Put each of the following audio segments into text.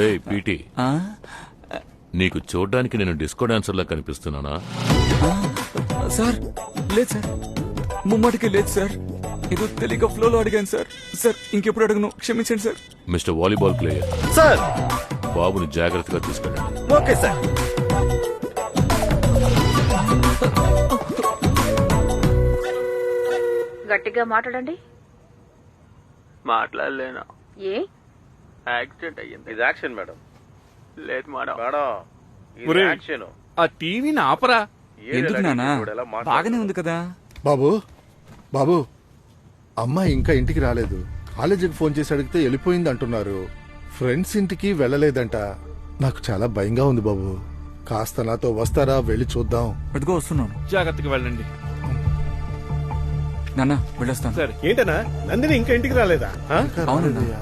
ఏయ్ పీటీ, నీకు చూడ్డానికి నేను డిస్కో డాన్సర్ లా కనిపిస్తున్నానా? సార్ లేదు సార్, ముమ్మాటికి లేదు సార్. ఏదో తెలియక ఫ్లోలో అడిగాను సార్. సార్ ఇంకెప్పుడు అడగను, క్షమించండి sir. Mister volleyball player sir. బాబుని జాగ్రత్తగా తీసుకెళ్ళండి. Okay sir. గట్టిగా మాట్లాడండి. మాట్లాడలేనా? ఏ యాక్సిడెంట్ అయ్యింది. ఇది యాక్షన్ మేడం. లేదు మేడం. మేడం ఇది ఒరేయ్, యాక్షన్. ఆ టీవీని ఆపరా. ఎందుకు నానా, బాగానే ఉంది కదా. బాబు బాబు, అమ్మాయి ఇంకా ఇంటికి రాలేదు. కాలేజీకి ఫోన్ చేసి అడిగితే వెళ్ళిపోయింది అంటున్నారు. ఫ్రెండ్స్ ఇంటికి వెళ్ళలేదంట. నాకు చాలా భయంగా ఉంది బాబు. కాస్త నాతో వస్తారా, వెళ్ళి చూద్దాం. అదిగో వస్తున్నాను. జాగ్రత్తగా వెళ్ళండి. నాన్న వెళ్ళొస్తాను. సరే. ఏంటన్నా నందిని ఇంకా ఇంటికి రాలేదా? అవునన్నా.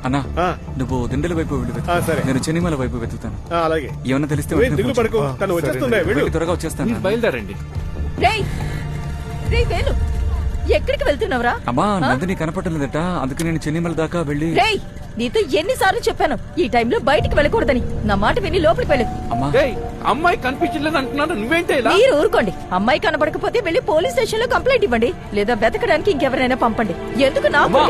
అన్నా ఆ. నువ్వు దిండల వైపు వెళ్ళి వెతుకు. సరే. నేను చెన్నిమల వైపు వెతుకుతాను. అలాగే. ఏమన్నా తెలిస్తే నువ్వేం వెంటనే దిగులు ఫోన్ పడుకో, చేయి. తను వచ్చేస్తున్నాయి. వెళ్ళు. వెళ్ళి త్వరగా వచ్చేస్తాను. మీరు బయలుదేరండి. రేయ్ రేయ్ వేలు, ఎక్కడికి వెళ్తున్నావురా? అమ్మా నందిని కనపడలేదట, అందుకే నేను చెన్నిమల దాకా వెళ్ళి. రేయ్ నీతో ఎన్నిసార్లు చెప్పాను ఈ టైంలో బయటికి వెళ్ళకూడదని. నా మాట విని లోపలికి వెళ్ళు. అమ్మా ఏయ్, అమ్మాయి కనిపించలేదు అంటున్నాను, నువ్వేంటే ఇలా? మీరు ఊరుకోండి. అమ్మాయి కనబడకపోతే వెళ్ళి పోలీస్ స్టేషన్ లో కంప్లైంట్ ఇవ్వండి, లేదా వెతకడానికి ఇంకెవరైనా పంపండి. ఎందుకు నాకు అమ్మా.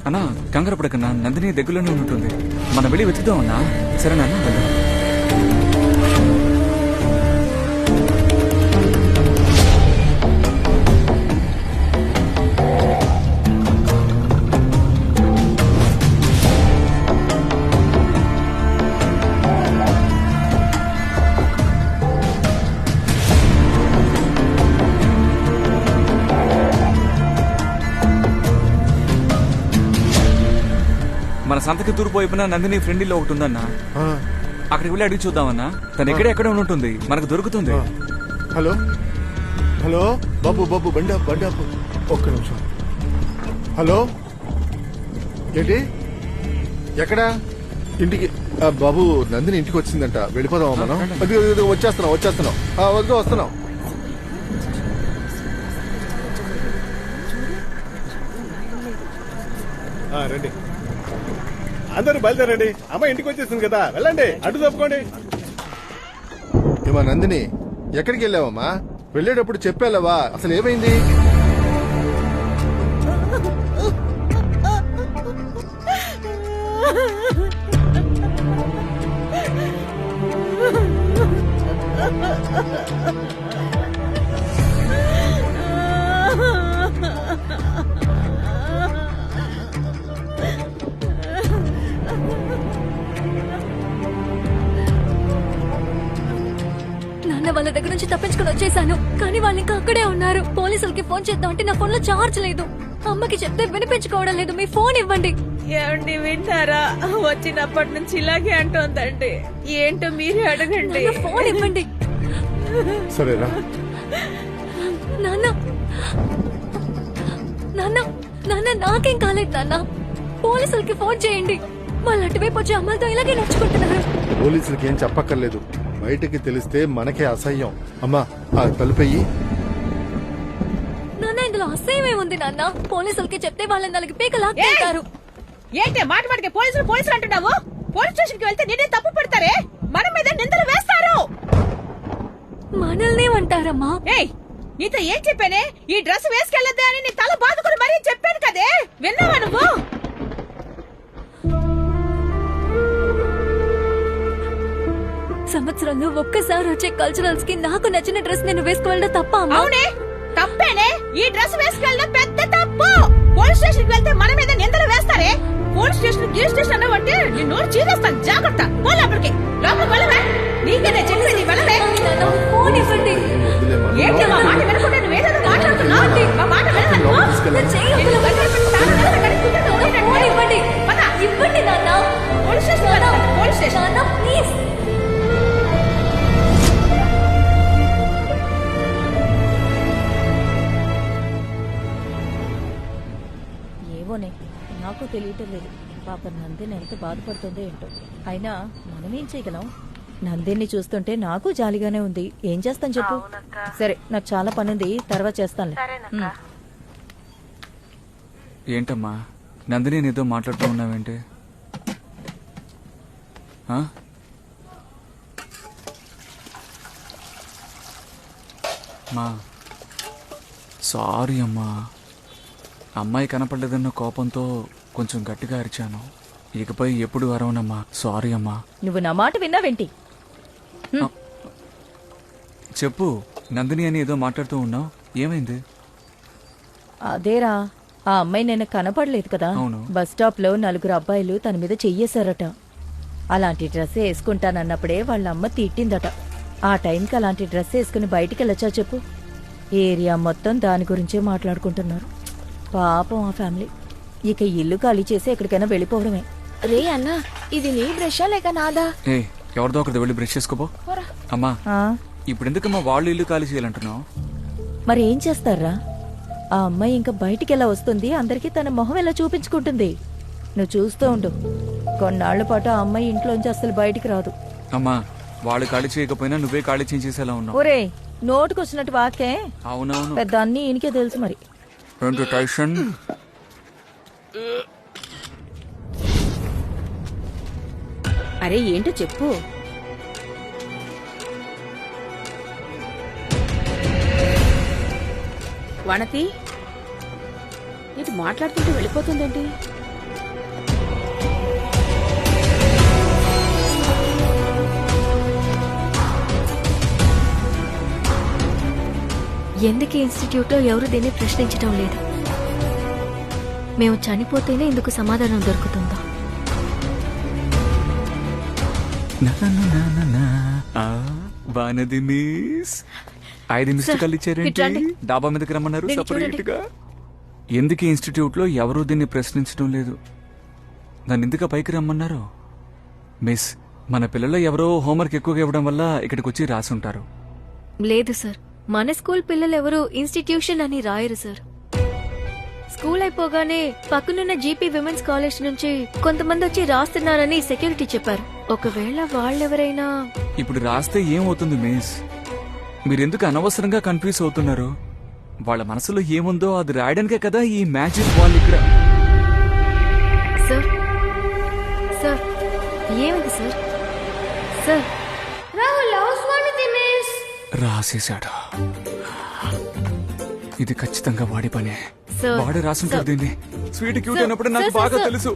అన్నా కంగారు పడకన్నా, నందిని దగ్గరలోనే ఉంటుంది. మనం వెళ్ళి వెతుకుదాం అన్నా. సరేనా వెళ్దాం. మన సంతకి తూర్పు వైపున నందిని ఫ్రెండ్ ఇల్లు ఒకటి ఉందన్నా. ఆ, అక్కడికి వెళ్ళి అడిగి చూద్దామన్నా. తను ఎక్కడే ఉంటుంది, మనకు దొరుకుతుంది. హలో హలో బాబు బాబు, బండి ఆపు. ఒక్క నిమిషం. హలో ఏంటి, ఎక్కడా? ఇంటికి. బాబు నందిని ఇంటికి వచ్చిందంట, వెళ్ళిపోదామా మనం? వచ్చేస్తున్నాం వస్తున్నాం. రండి, అందరూ బయలుదేరండి. అమ్మాయి ఇంటికి వచ్చేసింది కదా, వెళ్ళండి. అడ్డు తప్పుకోండి. ఏమా నందిని, ఎక్కడికి వెళ్ళావమ్మా? వెళ్ళేటప్పుడు చెప్పాలవా? అసలు ఏమైంది? నాన్న వాళ్ళ దగ్గర నుంచి తప్పించుకుని వచ్చేసాను, కానీ వాళ్ళు ఇంకా అక్కడే ఉన్నారు. పోలీసులకి ఫోన్ చేద్దాం అంటే నా ఫోన్ లో చార్జ్ లేదు. అమ్మకి చెప్తే వినిపించుకోవడం లేదు. మీ ఫోన్ ఇవ్వండి. ఏమండి వింటారా? వచ్చినప్పటి నుంచి ఇలాగే అంటోందండి. ఏంటో మీరే అడగండి. నాన్న ఫోన్ ఇవ్వండి. సరేరా. నాన్న నాన్న నాన్న నాకేం కాలేదు నాన్న. పోలీసులకి ఫోన్ చేయండి. వాళ్ళు అటువైపు వచ్చి అమ్మాయితో ఇలాగే నడుచుకుంటున్నారు. పోలీసులకి ఏం చెప్పక్కర్లేదు, బయటకి తెలిస్తే మనకే అసహ్యం. అమ్మా ఆ తలుపెయ్యి. నాన్న ఇందులో అసహ్యమే ఉంది నాన్న. పోలీసులకి చెప్తే వాళ్ళని నాలుగు పీక లాక్కుంటారు. ఏంటి మాటకి పోలీసులు అంటున్నావు? పోలీస్ స్టేషన్ కి వెళ్తే నేనే తప్పు పెడతారే, మన మీద నిందలు వేస్తారు. మనల్నే అంటారమ్మా. ఏయ్ నీతో ఏం చెప్పానే? ఈ డ్రెస్ వేసుకెళ్ళద్దే అని నీ తల బాదుకుని మరీ చెప్పాను కదే, విన్నావా నువ్వు? సంవత్సరంలో ఒక్కసారి వచ్చే కల్చరల్స్ కి నాకు నచ్చిన డ్రెస్ నేను వేసుకువెళ్ళడం తప్ప అమ్మా? అవునే తప్పేనే, ఈ డ్రెస్ వేసుకెళ్ళడం పెద్ద తప్పు. పోలీస్ స్టేషన్ కి వెళ్తే మన మీద నిందలు వేస్తారే. పోలీస్ స్టేషన్ గిల్ స్టేషన్ అన్నవంటే నేను నోరు చీరేస్తాను, జాగ్రత్త. లోపలికి వెళ్ళవే. నీకేనే చెప్పేది, వెళ్ళవే. ఫోన్ ఇవ్వండి. ఏంటి మా మాట వినకుండా నువ్వు ఏదో మాట్లాడుతున్నావు? మా మాట వినను. ఫోన్ ఇవ్వండి. ఇవ్వండి నాన్న. పోలీస్ స్టేషన్ నాన్న ప్లీజ్. ఏమోనే, నాకు తెలియటం లేదు. పాప నందిని ఎంత బాధపడుతుందో ఏంటో. అయినా మనమేం చేయగలం? నందిని చూస్తుంటే నాకు జాలిగానే ఉంది. ఏం చేస్తాను చెప్పు. సరే నాకు చాలా పనుంది, తర్వాత చేస్తానులే. ఏంటమ్మా నందిని నీతో మాట్లాడుతూ ఉన్నావేంటి? ఆ? మా సారీ అమ్మా, అమ్మాయి కనపడలేదన్న కోపంతో కొంచెం గట్టిగా అరిచాను. ఇకపై ఎప్పుడు అరవనమ్మా. సారీ అమ్మా. నువ్వు నా మాట విన్నావేంటి? చెప్పు, నందిని అని ఏదో మాట్లాడుతూ ఉన్నావు, ఏమైంది? అదేరా, ఆ అమ్మాయి నిన్న కనపడలేదు కదా. అవును. బస్ స్టాప్ లో 4 అబ్బాయిలు తన మీద చెయ్యేశారట. అలాంటి డ్రెస్ వేసుకుంటానన్నప్పుడే వాళ్ళ అమ్మ తిట్టిందట. ఆ టైంకి అలాంటి డ్రెస్ వేసుకుని బయటికి వెళ్ళొచ్చా చెప్పు? ఏరియా మొత్తం దాని గురించే మాట్లాడుకుంటున్నారు. పాపం ఆ ఫ్యామిలీ. ఇక ఇల్లు ఖాళీ చేసి ఎక్కడికైనా వెళ్ళిపోవడమే. రే అన్నా, ఇది నీ బ్రషా లేక నాదా? ఏ ఎవరిదో ఒకరితో వెళ్ళి బ్రష్ చేసుకోపో. అమ్మా, ఆ, ఇప్పుడు ఎందుకమ్మా వాళ్ళు ఇల్లు ఖాళీ చేయాలంటున్నావు? మరి ఏం చేస్తారా? ఆ అమ్మాయి ఇంకా బయటికి ఎలా వస్తుంది, అందరికీ తన మొహం ఎలా చూపించుకుంటుంది. నువ్వు చూస్తూ ఉండు, కొన్నాళ్ల పాటు ఆ అమ్మాయి ఇంట్లోంచి అసలు బయటికి రాదు. అమ్మా, వాళ్ళు ఖాళీ చేయకపోయినా నువ్వే ఖాళీ చేసేలా ఉన్నావు. ఒరే, నోటుకొచ్చినట్టు వాకే అవునవును. పెద్ద అన్ని ఈయనకే తెలుసు మరి. ఏంటి టైషన్? అరే ఏంటో చెప్పు. వనతి ఇది మాట్లాడుతుంటే వెళ్ళిపోతుందేంటి? ఎందుకు ఇన్స్టిట్యూట్ లో ఎవరు దీన్ని ప్రశ్నించడం లేదు? మేము చనిపోతేనే ఇందుకు సమాధానం దొరుకుతుందా? వానది మిస్ 5 మిస్డ్ కాల్ ఇచ్చారేంటి? ఇట్రండి. డాబా మీదకి రమ్మన్నారు నేను సపరేట్ గా. ఎందుకు ఇన్స్టిట్యూట్ లో ఎవరూ దీన్ని ప్రశ్నించడం లేదు? నన్ను ఎందుకు పైకి రమ్మన్నారు? మిస్, మన పిల్లలు ఎవరో హోంవర్క్ ఎక్కువగా ఇవ్వడం వల్ల ఇక్కడికి వచ్చి రాసుంటారు. లేదు సార్, మన స్కూల్ పిల్లలు ఎవరు ఇన్స్టిట్యూషన్ అని రాయరు సార్. స్కూల్ అయిపోగానే పక్కనున్న జీపీ విమెన్స్ కాలేజ్ నుంచి కొంతమంది వచ్చి రాస్తున్నారని సెక్యూరిటీ చెప్పారు. ఒకవేళ వాళ్ళెవరైనా ఇప్పుడు రాస్తే ఏమవుతుంది మిస్? మీరెందుకు అనవసరంగా కన్ఫ్యూజ్ అవుతున్నారు? వాళ్ళ మనసులో ఏముందో అది రాయడానికే కదా ఈ మ్యాజిక్ వాళ్ళు ఇక్కడ. సార్ సార్ ఏమిటి సార్? సార్ రాసేశాడు. ఇది ఖచ్చితంగా వాడి పనే. సార్, వాడే రాసుంటాడు సార్. దీన్ని. స్వీట్ క్యూట్ సార్, అయినప్పుడు నాకు సార్, బాగా సార్. తెలుసు.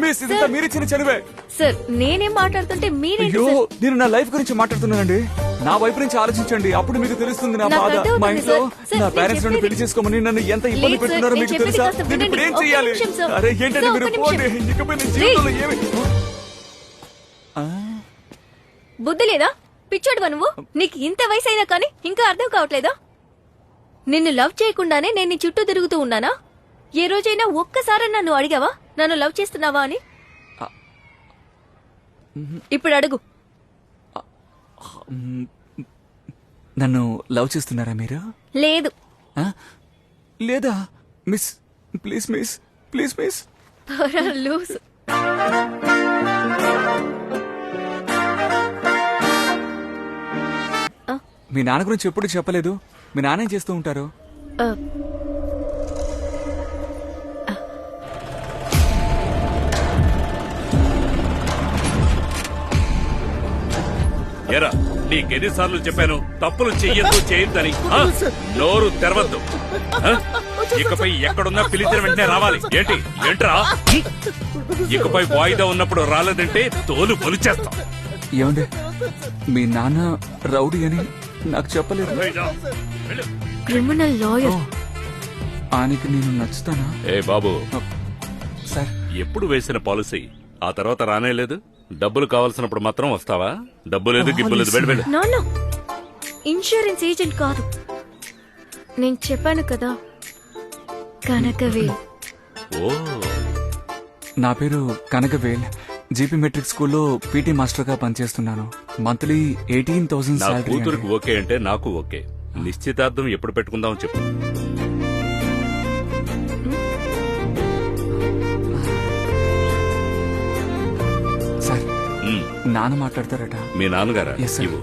మిస్, ఇదంతా మీరిచ్చిన చదివే. సార్ నేనేం మాట్లాడుతుంటే మీరేంటి అయ్యో, సార్? నేను నా లైఫ్ గురించి మాట్లాడుతున్నానండి. నా వైపు నుంచి ఆలోచించండి, అప్పుడు మీకు తెలుస్తుంది నా నాకు బాధ. అర్థమవుతుంది మా ఇంట్లో సార్. సార్, నా నేను పేరెంట్స్ నన్ను చెప్పేది- పెళ్లి చేసుకోమని నన్ను ఎంత ఇబ్బంది లేదు సార్, పెడుతున్నారో నేను మీకు చెప్పేది తెలుసా? కాస్త నేను ఇప్పుడు ఏం వినండి. చెయ్యాలి? ఒక్క నిమిషం సార్. అరే ఏంటంటే సార్, మీరు ఒక్క పోండి. నిమిషం. ఇకపై నేను జీవితంలో ఏమి బుద్ధి లేదా? పిచ్చోడువా నువ్వు? నీకు ఇంత వయసు అయినా కానీ ఇంకా అర్థం కావట్లేదా? నిన్ను లవ్ చేయకుండానే నేను నీ చుట్టూ తిరుగుతూ ఉన్నానా? ఏ రోజైనా ఒక్కసారి నన్ను అడిగావా నన్ను లవ్ చేస్తున్నావా అని? ఇప్పుడు అడుగు. నన్ను లవ్ చేస్తున్నారా మీరు? లేదు. ఆ? లేదా miss? Please miss, please miss. Loose. మీ నాన్న గురించి ఎప్పుడు చెప్పలేదు. మీ నాన్న ఏం చేస్తూ ఉంటారు? ఎరా, నీకెన్నిసార్లు చెప్పాను తప్పులు చెయ్యొద్దు, చేయొద్దని. ఆ? నోరు తెరవద్దు. ఆ? ఇకపై ఎక్కడున్నా పిలిచిన వెంటనే రావాలి. ఏంట్రా? ఇకపై వాయిదా ఉన్నప్పుడు రాలేదంటే తోలు పొలిచేస్తాం. ఏమండి, మీ నాన్న రౌడీ అని నాకు చెప్పలేదు. Criminal lawyer. ఆయనకి నేను నచ్చుతానా? ఏ బాబు, సార్, ఎప్పుడు వేసిన పాలసీ ఆ తర్వాత రానేలేదు. డబ్బులు కావాల్సినప్పుడు మాత్రం వస్తావా? డబ్బు లేదు, గిబ్బు లేదు. వెళ్ళు. నాన్న ఇన్సూరెన్స్ ఏజెంట్ కాదు. నేను చెప్పాను కదా, కనకవేల్. ఓ, నా పేరు కనకవేల్. జీపీ మెట్రిక్ స్కూల్లో పీటీ మాస్టర్ గా పనిచేస్తున్నాను. మంత్లీ 18,000 నా శాలరీ. కూతురికి ఓకే అంటే నాకు ఓకే. నిశ్చితార్థం ఎప్పుడు పెట్టుకుందాం చెప్పు. సార్, ఉమ్, నాన్న మాట్లాడతారట. మీ నాన్నగారా? Yes, sir. ఇవ్వు.